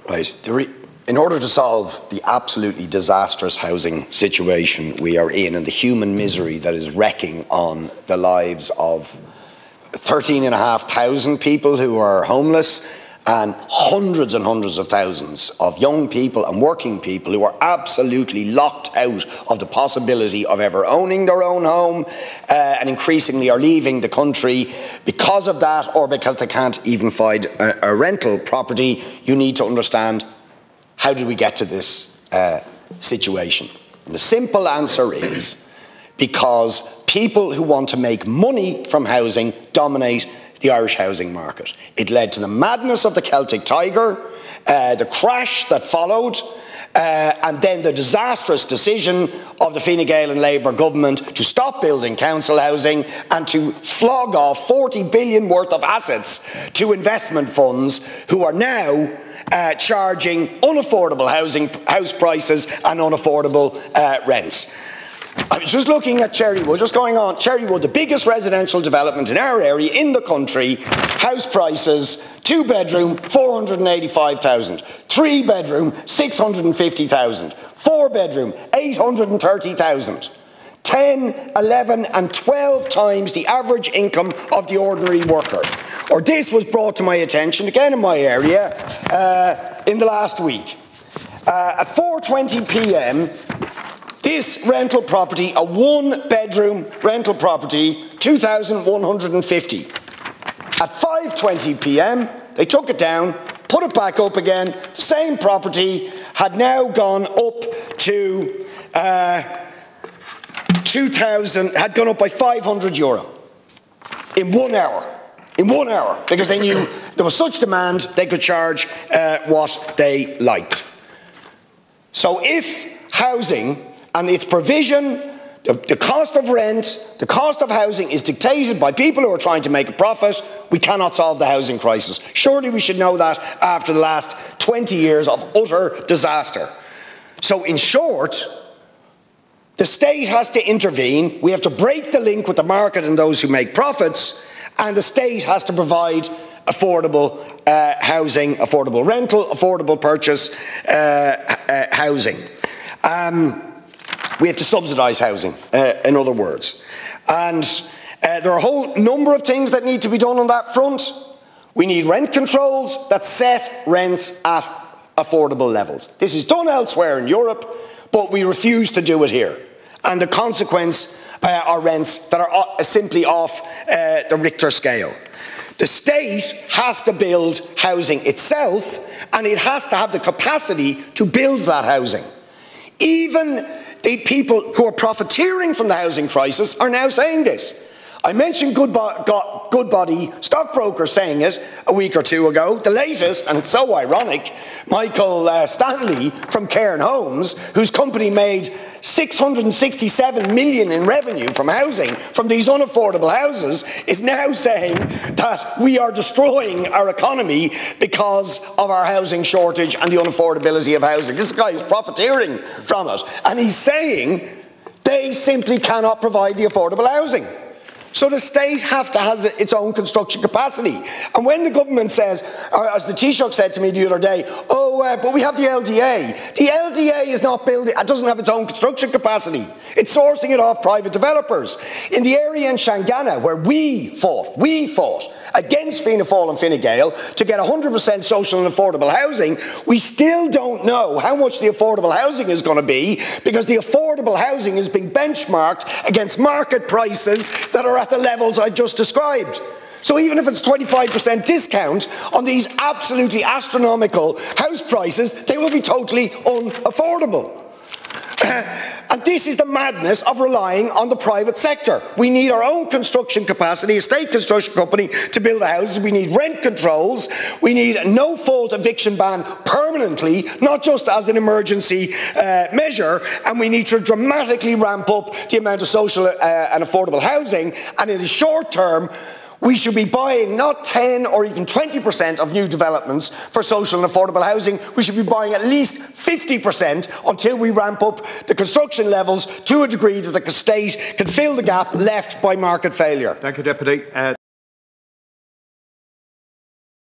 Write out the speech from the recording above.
Right. In order to solve the absolutely disastrous housing situation we are in and the human misery that is wrecking on the lives of 13,500 people who are homeless and hundreds of thousands of young people and working people who are absolutely locked out of the possibility of ever owning their own home and increasingly are leaving the country because of that or because they can't even find a rental property, you need to understand, how did we get to this situation? And the simple answer is because people who want to make money from housing dominate the Irish housing market. It led to the madness of the Celtic Tiger, the crash that followed, and then the disastrous decision of the Fine Gael and Labour government to stop building council housing and to flog off 40 billion worth of assets to investment funds who are now charging unaffordable house prices and unaffordable rents. I was just looking at Cherrywood, just going on, Cherrywood, the biggest residential development in our area, in the country, house prices, 2-bedroom, 485,000, 3-bedroom, 650,000, 4-bedroom, 830,000. 10, 11 and 12 times the average income of the ordinary worker. Or this was brought to my attention, again in my area, in the last week. At 4:20 p.m, this rental property, a 1-bedroom rental property, 2,150. At 5:20 p.m, they took it down, put it back up again. The same property had now gone up to had gone up by €500 in 1 hour. In 1 hour, because they knew there was such demand, they could charge what they liked. So if housing and its provision, the cost of rent, the cost of housing is dictated by people who are trying to make a profit, we cannot solve the housing crisis. Surely we should know that after the last 20 years of utter disaster. So in short, the state has to intervene. We have to break the link with the market and those who make profits, and the state has to provide affordable housing, affordable rental, affordable purchase housing. We have to subsidise housing, in other words. And there are a whole number of things that need to be done on that front. We need rent controls that set rents at affordable levels. This is done elsewhere in Europe, but we refuse to do it here. And the consequence are rents that are simply off the Richter scale. The state has to build housing itself, and it has to have the capacity to build that housing. Even the people who are profiteering from the housing crisis are now saying this. I mentioned Goodbody stockbrokers saying it a week or two ago. The latest, and it's so ironic, Michael Stanley from Cairn Homes, whose company made 667 million in revenue from housing, from these unaffordable houses, is now saying that we are destroying our economy because of our housing shortage and the unaffordability of housing. This guy is profiteering from it, and he's saying they simply cannot provide the affordable housing. So the state has its own construction capacity. And when the government says, as the Taoiseach said to me the other day, but we have the LDA. The LDA is not building, it doesn't have its own construction capacity. It's sourcing it off private developers. In the area in Shangana, where we fought against Fianna Fáil and Fine Gael to get 100% social and affordable housing, we still don't know how much the affordable housing is going to be, because the affordable housing is being benchmarked against market prices that are at the levels I've just described. So even if it's 25% discount on these absolutely astronomical house prices, they will be totally unaffordable. And this is the madness of relying on the private sector. We need our own construction capacity, a state construction company to build the houses. We need rent controls. We need a no-fault eviction ban permanently, not just as an emergency measure. And we need to dramatically ramp up the amount of social and affordable housing. And in the short term, we should be buying not 10 or even 20% of new developments for social and affordable housing. We should be buying at least 50% until we ramp up the construction levels to a degree that the state can fill the gap left by market failure. Thank you, Deputy.